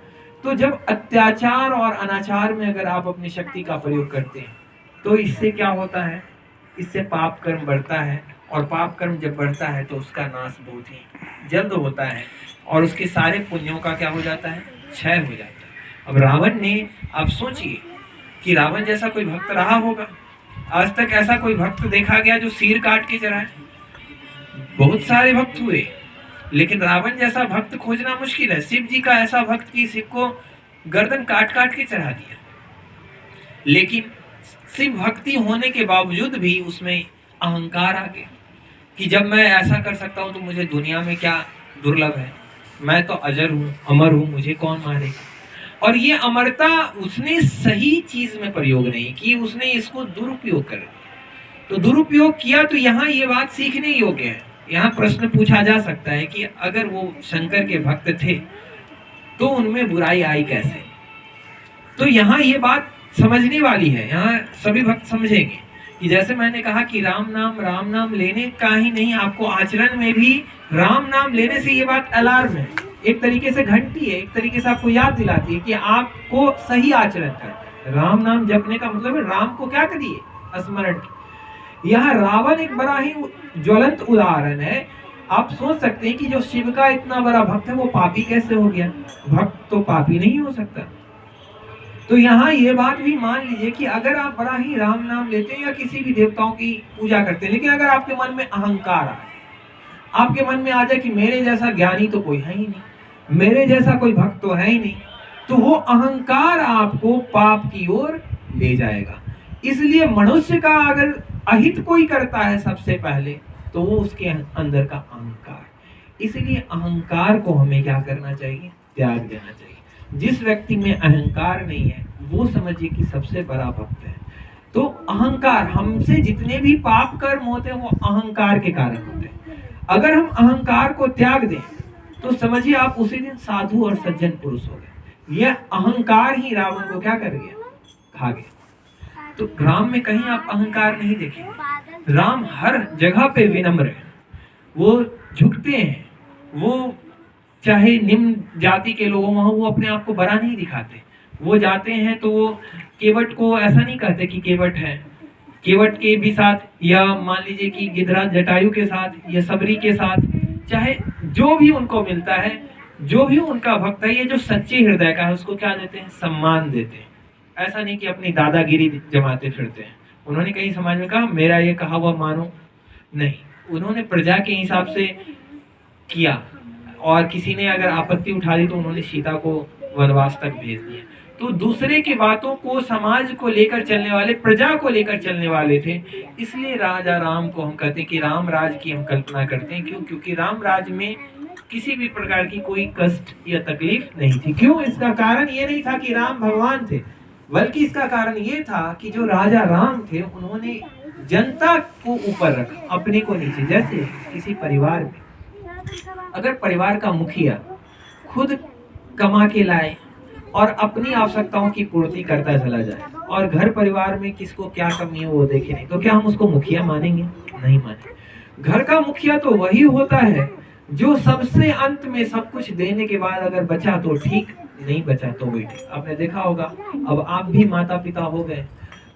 S1: तो जब अत्याचार और अनाचार में अगर आप अपनी शक्ति का प्रयोग करते हैं तो इससे क्या होता है? इससे पाप कर्म बढ़ता है, और पाप कर्म जब बढ़ता है तो उसका नाश बहुत ही जल्द होता है, और उसके सारे पुण्यों का क्या हो जाता है? क्षय हो जाता है। अब रावण ने, आप सोचिए कि रावण जैसा कोई भक्त रहा होगा? आज तक ऐसा कोई भक्त देखा गया जो सिर काट के चढ़ाए? बहुत सारे भक्त हुए, लेकिन रावण जैसा भक्त खोजना मुश्किल है। शिव जी का ऐसा भक्त कि शिव को गर्दन काट काट के चढ़ा दिया, लेकिन शिव भक्ति होने के बावजूद भी उसमें अहंकार आ गया कि जब मैं ऐसा कर सकता हूं तो मुझे दुनिया में क्या दुर्लभ है? मैं तो अजर हूं, अमर हूं, मुझे कौन मारेगा? और ये अमरता उसने सही चीज में प्रयोग नहीं की, उसने इसको दुरुपयोग कर दिया। तो दुरुपयोग किया तो यहाँ ये बात सीखने योग्य है। यहाँ प्रश्न पूछा जा सकता है कि अगर वो शंकर के भक्त थे तो उनमें बुराई आई कैसे? तो यहाँ ये बात समझने वाली है, यहाँ सभी भक्त समझेंगे कि जैसे मैंने कहा कि राम नाम लेने का ही नहीं, आपको आचरण में भी राम नाम लेने से ये बात अलार्म है, एक तरीके से घंटी है, एक तरीके से आपको याद दिलाती है कि आपको सही आचरण करना है। राम नाम जपने का मतलब है राम को क्या करिए? स्मरण। यह रावण एक बड़ा ही ज्वलंत उदाहरण है। आप सोच सकते हैं कि जो शिव का इतना बड़ा भक्त है वो पापी कैसे हो गया? भक्त तो पापी नहीं हो सकता। तो यहाँ ये बात भी मान लीजिए कि अगर आप बड़ा ही राम नाम लेते हैं या किसी भी देवताओं की पूजा करते हैं, लेकिन अगर आपके मन में अहंकार आए, आपके मन में आ जाए कि मेरे जैसा ज्ञानी तो कोई है ही नहीं, मेरे जैसा कोई भक्त तो है ही नहीं, तो वो अहंकार आपको पाप की ओर ले जाएगा। इसलिए मनुष्य का अगर अहित कोई करता है सबसे पहले तो वो उसके अंदर का अहंकार। इसलिए अहंकार को हमें क्या करना चाहिए? त्याग देना चाहिए। जिस व्यक्ति में अहंकार नहीं है वो समझिए कि सबसे बड़ा भक्त है। तो अहंकार, हमसे जितने भी पाप कर्म होते हैं वो अहंकार के कारण होते हैं। अगर हम अहंकार को त्याग दें तो समझिए आप उसी दिन साधु और सज्जन पुरुष हो गए। यह अहंकार ही रावण को क्या कर गया? खा गया। तो राम में कहीं आप अहंकार नहीं देखेंगे। राम हर जगह पे विनम्र है, वो झुकते हैं, वो चाहे निम्न जाति के लोगों वहां वो अपने आप को बड़ा नहीं दिखाते। वो जाते हैं तो वो केवट को ऐसा नहीं कहते कि केवट है, केवट के भी साथ, या मान लीजिए कि गिधराज जटायु के साथ या सबरी के साथ, चाहे जो भी उनको मिलता है, जो भी उनका भक्त है, ये जो सच्चे हृदय का है उसको क्या देते हैं? सम्मान देते हैं। ऐसा नहीं कि अपनी दादागिरी जमाते फिरते हैं। उन्होंने कहीं समाज में कहा मेरा ये कहा हुआ मानो नहीं, उन्होंने प्रजा के हिसाब से किया, और किसी ने अगर आपत्ति उठा दी तो उन्होंने सीता को वनवास तक भेज दिया। तो दूसरे की बातों को, समाज को लेकर चलने वाले, प्रजा को लेकर चलने वाले थे। इसलिए राजा राम को हम कहते हैं कि राम राज की हम कल्पना करते हैं। क्यों? क्योंकि राम राज में किसी भी प्रकार की कोई कष्ट या तकलीफ नहीं थी। क्यों? इसका कारण ये नहीं था कि राम भगवान थे, बल्कि इसका कारण ये था कि जो राजा राम थे उन्होंने जनता को ऊपर रखा, अपने को नीचे। जैसे किसी परिवार में अगर परिवार का मुखिया खुद कमा के लाए और अपनी आवश्यकताओं की पूर्ति करता चला जाए और घर परिवार में किसको क्या कमी है वो देखे नहीं, तो क्या हम उसको मुखिया मानेंगे? नहीं मानेंगे। घर का मुखिया तो वही होता है जो सबसे अंत में सब कुछ देने के बाद अगर बचा तो ठीक, नहीं बचा तो भी ठीक। आपने देखा होगा, अब आप भी माता पिता हो गए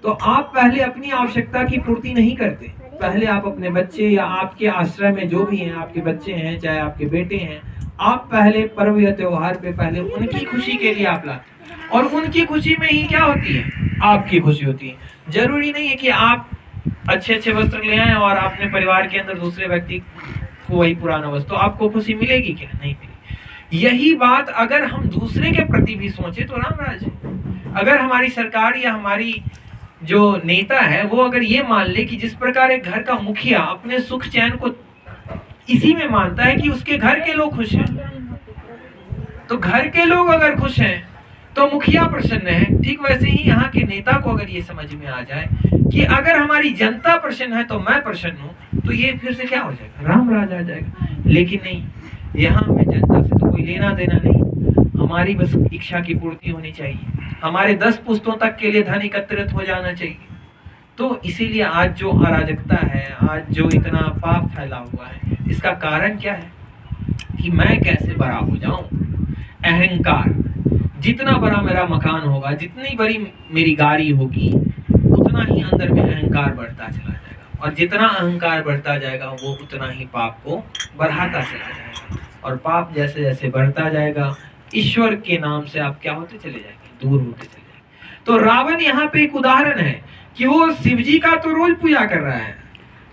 S1: तो आप पहले अपनी आवश्यकता की पूर्ति नहीं करते, पहले आप अपने बच्चे या आपके आश्रय में जो भी हैं, आपके बच्चे हैं चाहे आपके बेटे हैं, आप पहले पर्व या त्योहार पे पहले उनकी खुशी के लिए आप लाते, और उनकी खुशी में ही क्या होती है? आपकी खुशी होती है। जरूरी नहीं है कि आप अच्छे अच्छे वस्त्र ले आए और अपने परिवार के अंदर दूसरे व्यक्ति को वही पुराना वस्त्र, तो आपको खुशी मिलेगी क्या? नहीं मिलेगी। यही बात अगर हम दूसरे के प्रति भी सोचे तो राम राज है। अगर हमारी सरकार या हमारी जो नेता है वो अगर ये मान ले कि जिस प्रकार एक घर का मुखिया अपने सुख चैन को इसी में मानता है कि उसके घर के लोग खुश हैं, तो घर के लोग अगर खुश हैं तो मुखिया प्रसन्न है, ठीक वैसे ही यहाँ के नेता को अगर ये समझ में आ जाए कि अगर हमारी जनता प्रसन्न है तो मैं प्रसन्न हूँ, तो ये फिर से क्या हो जाएगा? राम राज आ जाएगा। लेकिन नहीं, यहाँ हमें जनता से तो कोई लेना देना नहीं, हमारी बस इच्छा की पूर्ति होनी चाहिए, हमारे 10 पुस्तों तक के लिए धन एकत्रित हो जाना चाहिए। तो इसीलिए आज जो अराजकता है, आज जो इतना पाप फैला हुआ है, इसका कारण क्या है? कि मैं कैसे बड़ा हो जाऊं, अहंकार। जितना बड़ा मेरा मकान होगा, जितनी बड़ी मेरी गाड़ी होगी, उतना ही अंदर में अहंकार बढ़ता चला जाएगा, और जितना अहंकार बढ़ता जाएगा वो उतना ही पाप को बढ़ाता चला जाएगा, और पाप जैसे जैसे बढ़ता जाएगा ईश्वर के नाम से आप क्या होते चले जाएंगे? दूर होते चले जाएंगे। तो रावण यहाँ पे एक उदाहरण है कि वो शिव जी का तो रोज पूजा कर रहा है।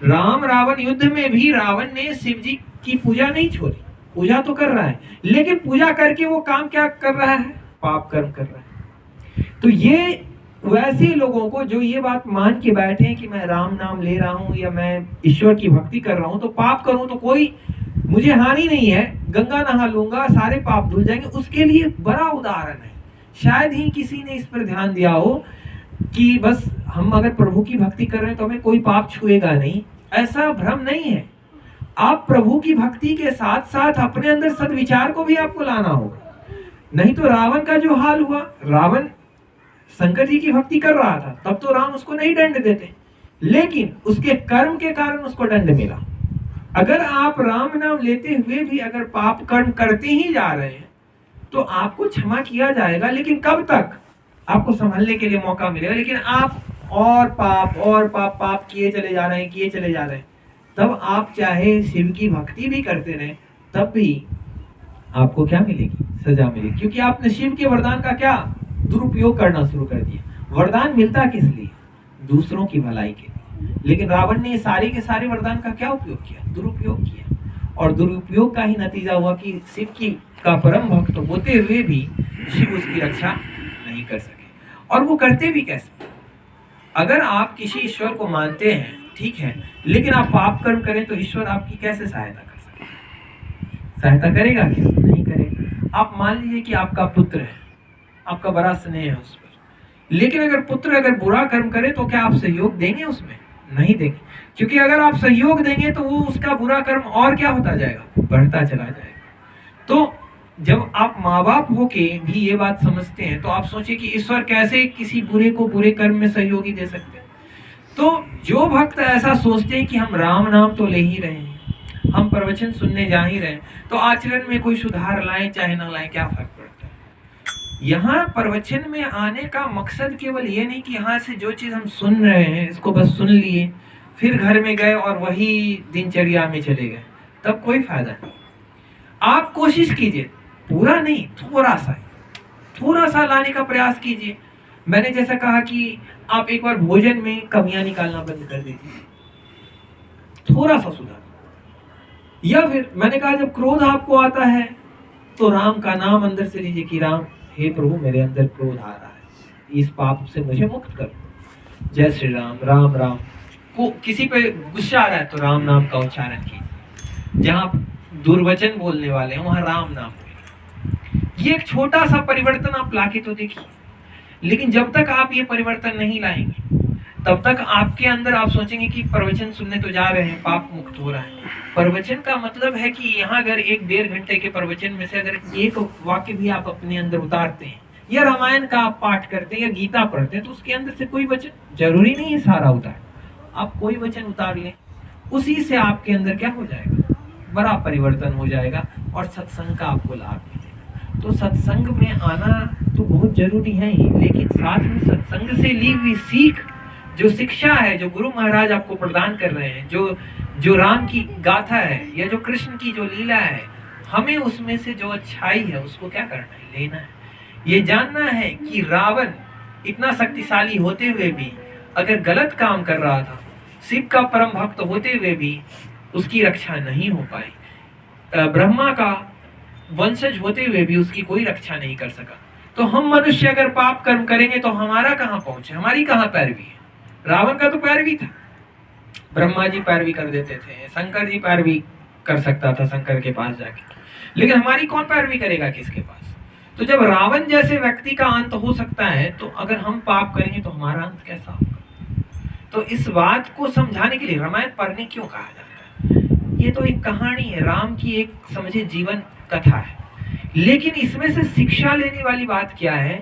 S1: राम रावण युद्ध में भी रावण ने शिव जी की पूजा नहीं छोड़ी, पूजा तो कर रहा है, लेकिन पूजा करके वो काम क्या कर रहा है? पाप कर्म कर रहा है। तो ये वैसे लोगों को जो ये बात मान के बैठे हैं कि मैं राम नाम ले रहा हूं या मैं ईश्वर की भक्ति कर रहा हूं तो पाप करूं तो कोई मुझे हानि नहीं है, गंगा नहा लूंगा सारे पाप धुल जाएंगे, उसके लिए बड़ा उदाहरण है। शायद ही किसी ने इस पर ध्यान दिया हो कि बस हम अगर प्रभु की भक्ति कर रहे हैं तो हमें कोई पाप छुएगा नहीं, ऐसा भ्रम नहीं है। आप प्रभु की भक्ति के साथ साथ अपने अंदर सद्विचार को भी आपको लाना होगा, नहीं तो रावण का जो हाल हुआ, रावण शंकर जी की भक्ति कर रहा था तब तो राम उसको नहीं दंड देते, लेकिन उसके कर्म के कारण उसको दंड मिला। अगर आप राम नाम लेते हुए भी अगर पाप कर्म करते ही जा रहे हैं तो आपको क्षमा किया जाएगा, लेकिन कब तक? आपको संभलने के लिए मौका मिलेगा, लेकिन आप और पाप पाप किए चले जा रहे हैं, तब आप चाहे शिव की भक्ति भी करते रहे तब भी आपको क्या मिलेगी? सजा मिलेगी, क्योंकि आपने शिव के वरदान का क्या दुरुपयोग करना शुरू कर दिया। वरदान मिलता किस लिए? दूसरों की भलाई के लिए, लेकिन रावण ने सारे के सारे वरदान का क्या उपयोग किया? दुरुपयोग किया, और दुरुपयोग का ही नतीजा हुआ कि शिव की का परम भक्त होते हुए भी शिव उसकी रक्षा नहीं कर सके। और वो करते भी कैसे? अगर आप किसी ईश्वर को मानते हैं, ठीक है, लेकिन आप पाप कर्म करें तो ईश्वर आपकी कैसे सहायता कर सकता है? सहायता करेगा क्या? नहीं करेगा। आप मान लीजिए कि आपका पुत्र है, आपका बड़ा स्नेह है उस पर, लेकिन अगर पुत्र अगर बुरा कर्म करे तो क्या आप सहयोग देंगे उसमें? नहीं देंगे, क्योंकि अगर आप सहयोग देंगे तो वो उसका बुरा कर्म और क्या होता जाएगा? बढ़ता चला जाएगा। तो जब आप माँ बाप होके भी ये बात समझते हैं तो आप सोचिए कि ईश्वर कैसे किसी बुरे को बुरे कर्म में सहयोगी दे सकते हैं। तो जो भक्त ऐसा सोचते हैं कि हम राम नाम तो ले ही रहे हैं, हम प्रवचन सुनने जा ही रहे हैं, तो आचरण में कोई सुधार लाएं चाहे ना लाएं क्या फर्क पड़ता है? यहाँ प्रवचन में आने का मकसद केवल ये नहीं कि यहाँ से जो चीज हम सुन रहे हैं इसको बस सुन लिए, फिर घर में गए और वही दिनचर्या में चले गए, तब कोई फायदा नहीं। आप कोशिश कीजिए, पूरा नहीं, थोड़ा सा लाने का प्रयास कीजिए। मैंने जैसा कहा कि आप एक बार भोजन में कमियां निकालना बंद कर दीजिए, थोड़ा सा सुधार। या फिर मैंने कहा जब क्रोध आपको आता है तो राम का नाम अंदर से लीजिए कि राम, हे प्रभु मेरे अंदर क्रोध आ रहा है, इस पाप से मुझे मुक्त कर। जय श्री राम, राम राम। को किसी पे गुस्सा आ रहा है तो राम नाम का उच्चारण कीजिए, जहाँ दुर्वचन बोलने वाले हैं वहां राम नाम। ये एक छोटा सा परिवर्तन आप लाके तो देखिए, लेकिन जब तक आप ये परिवर्तन नहीं लाएंगे तब तक आपके अंदर आप सोचेंगे कि प्रवचन सुनने तो जा रहे हैं, पाप मुक्त हो रहा है। प्रवचन का मतलब है कि यहाँ अगर 1-1.5 घंटे के प्रवचन में से अगर एक वाक्य भी आप अपने अंदर उतारते हैं, या रामायण का आप पाठ करते हैं या गीता पढ़ते हैं, तो उसके अंदर से कोई वचन, जरूरी नहीं है सारा उतार, आप कोई वचन उतार लें, उसी से आपके अंदर क्या हो जाएगा, बड़ा परिवर्तन हो जाएगा और सत्संग का आपको लाभ मिलेगा। तो सत्संग में आना तो बहुत जरूरी है ही, लेकिन साथ में सत्संग से ली हुई सीख, जो शिक्षा है, जो गुरु महाराज आपको प्रदान कर रहे हैं, जो राम की गाथा है या जो कृष्ण की जो लीला है, हमें उसमें से जो अच्छाई है उसको क्या करना है, लेना है। ये जानना है कि रावण इतना शक्तिशाली होते हुए भी अगर गलत काम कर रहा था, शिव का परम भक्त होते हुए भी उसकी रक्षा नहीं हो पाई, ब्रह्मा का वंशज होते हुए भी उसकी कोई रक्षा नहीं कर सका। तो हम मनुष्य अगर पाप कर्म करेंगे तो हमारा कहां पहुंच है, हमारी कहां पैरवी है। रावण का तो पैरवी था, ब्रह्मा जी पैरवी कर देते थे, शंकर जी पैरवी कर सकता था शंकर के पास जाके, लेकिन हमारी कौन पैरवी करेगा किसके पास। तो जब रावण जैसे व्यक्ति का अंत हो सकता है, तो अगर हम पाप करेंगे तो हमारा अंत कैसा होगा। तो इस बात को समझाने के लिए रामायण पढ़ने क्यों कहा जाता है, ये तो एक कहानी है, राम की एक समझे जीवन कथा है, लेकिन इसमें से शिक्षा लेने वाली बात क्या है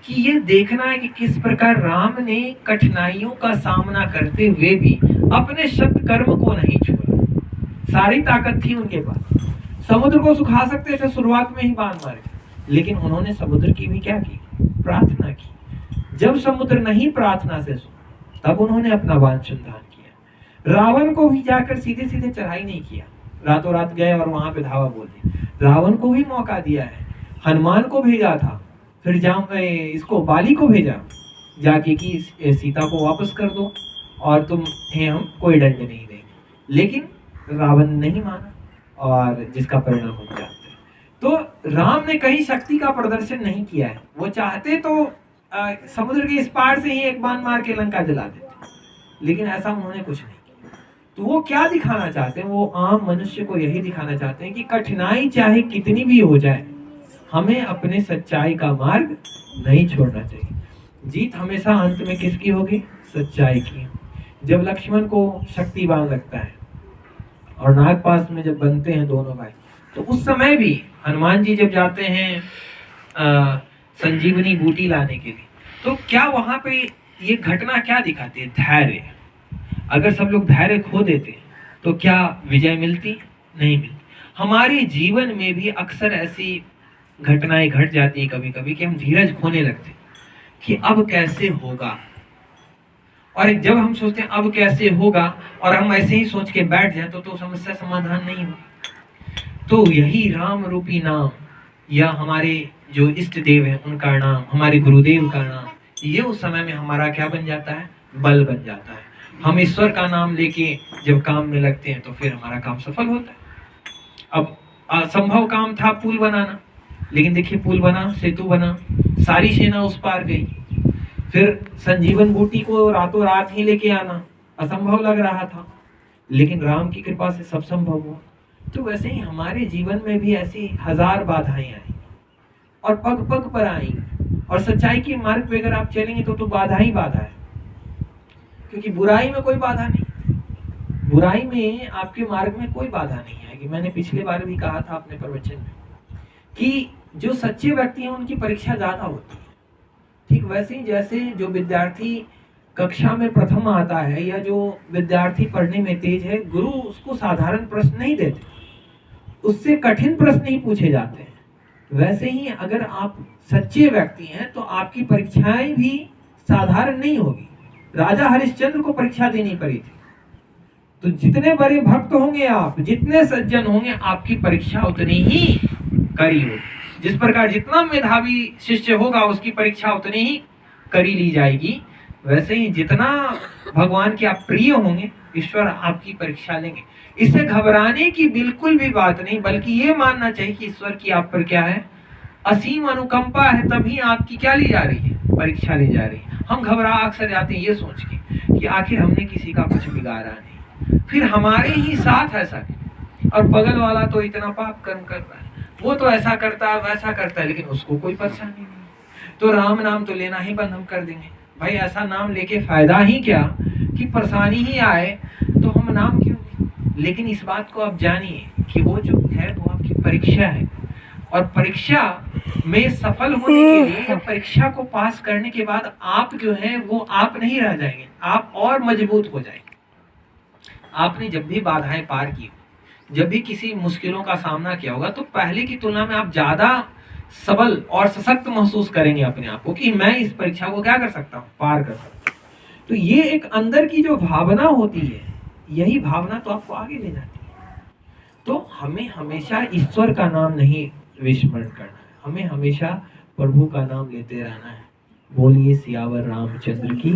S1: कि ये देखना है कि किस प्रकार राम ने कठिनाइयों का सामना करते हुए भी अपने सत्य कर्म को नहीं छोड़ा। सारी ताकत थी उनके पास, समुद्र को सुखा सकते थे शुरुआत में ही बांध मारे, लेकिन उन्होंने समुद्र की भी क्या की, प्रार्थना की। जब समुद्र नहीं प्रार्थना से सुना, तब उन्होंने अपना वांछनदान किया। रावण को भी जाकर सीधे सीधे चढ़ाई नहीं किया, रातों रात गए और वहां पे धावा बोल दिया। रावण को भी मौका दिया है, हनुमान को भेजा था, फिर इसको बाली को भेजा जाके कि सीता को वापस कर दो और हम कोई दंड नहीं देंगे, लेकिन रावण नहीं माना और जिसका परिणाम हम जानते हैं। तो राम ने कहीं शक्ति का प्रदर्शन नहीं किया है, वो चाहते तो समुद्र के इस पार से ही एक बाण मार के लंका जला देते, लेकिन ऐसा उन्होंने कुछ नहीं किया। तो वो क्या दिखाना चाहते हैं, वो आम मनुष्य को यही दिखाना चाहते हैं कि कठिनाई चाहे कितनी भी हो जाए, हमें अपने सच्चाई का मार्ग नहीं छोड़ना चाहिए। जीत हमेशा अंत में किसकी होगी, सच्चाई की। जब लक्ष्मण को शक्तिवान लगता है और नागपाश में जब बनते हैं दोनों भाई, तो उस समय भी हनुमान जी जब जाते हैं संजीवनी बूटी लाने के लिए, तो क्या वहां पे ये घटना क्या दिखाती है, धैर्य। अगर सब लोग धैर्य खो देते तो क्या विजय मिलती, नहीं मिलती। हमारे जीवन में भी अक्सर ऐसी घटनाएं घट जाती है कभी कभी कि हम धीरज खोने लगते कि अब कैसे होगा, और जब हम सोचते हैं अब कैसे होगा और हम ऐसे ही सोच के बैठ जाए तो समस्या समाधान नहीं हो। तो यही राम रूपी नाम या हमारे जो इष्ट देव हैं उनका नाम, हमारे गुरुदेव का नाम, ये उस समय में हमारा क्या बन जाता है, बल बन जाता है। हम ईश्वर का नाम लेके जब काम में लगते हैं तो फिर हमारा काम सफल होता है। अब असंभव काम था पुल बनाना, लेकिन देखिए पुल बना, सेतु बना, सारी सेना उस पार गई। फिर संजीवन बूटी को रातों रात ही लेके आना असंभव लग रहा था, लेकिन राम की कृपा से सब संभव हुआ। तो वैसे ही हमारे जीवन में भी ऐसी हजार बाधाएं आई और पग पग पर आई, और सच्चाई के मार्ग पे अगर आप चलेंगे तो बाधा ही बाधा है, क्योंकि बुराई में कोई बाधा नहीं, बुराई में आपके मार्ग में कोई बाधा नहीं आएगी। मैंने पिछले बार भी कहा था अपने प्रवचन में कि जो सच्चे व्यक्ति हैं उनकी परीक्षा ज्यादा होती है। ठीक वैसे ही जैसे जो विद्यार्थी कक्षा में प्रथम आता है या जो विद्यार्थी पढ़ने में तेज है, गुरु उसको साधारण प्रश्न नहीं देते, उससे कठिन प्रश्न ही पूछे जाते हैं। वैसे ही अगर आप सच्चे व्यक्ति हैं तो आपकी परीक्षाएं भी साधारण नहीं होगी। राजा हरिश्चंद्र को परीक्षा देनी पड़ी थी, तो जितने बड़े भक्त होंगे आप, जितने सज्जन होंगे, आपकी परीक्षा उतनी ही कड़ी होगी। जिस प्रकार जितना मेधावी शिष्य होगा उसकी परीक्षा उतनी ही कड़ी ली जाएगी, वैसे ही जितना भगवान के आप प्रिय होंगे, ईश्वर आपकी परीक्षा लेंगे। इससे घबराने की बिल्कुल भी बात नहीं, बल्कि ये मानना चाहिए कि ईश्वर की आप पर क्या है, असीम अनुकंपा है, तभी आपकी क्या ली जा रही है, परीक्षा ली जा रही है। हम घबरा अक्सर जाते हैं ये सोच के कि आखिर हमने किसी का कुछ बिगाड़ा नहीं, फिर हमारे ही साथ ऐसा क्यों, और बगल वाला तो इतना पाप कर्म कर रहा है, वो तो ऐसा करता है वैसा करता है, लेकिन उसको कोई परेशानी नहीं। तो राम नाम तो लेना ही बंद हम कर देंगे, भाई ऐसा नाम लेके फायदा ही क्या कि परेशानी ही आए, तो हम नाम क्यों लें? लेकिन इस बात को आप जानिए कि वो जो है वो आपकी परीक्षा है, और परीक्षा में सफल होने के लिए या परीक्षा को पास करने के बाद आप जो है वो आप नहीं रह जाएंगे, आप और मजबूत हो जाएंगे। आपने जब भी बाधाएं पार की, जब भी किसी मुश्किलों का सामना किया होगा, तो पहले की तुलना में आप ज्यादा सबल और सशक्त महसूस करेंगे अपने आप को कि मैं इस परीक्षा को क्या कर सकता हूँ, पार कर सकता हूँ। तो ये एक अंदर की जो भावना होती है, यही भावना तो आपको आगे ले जाती है। तो हमें हमेशा ईश्वर का नाम नहीं विस्मरण करना है, हमें हमेशा प्रभु का नाम लेते रहना है। बोलिए सियावर रामचंद्र की।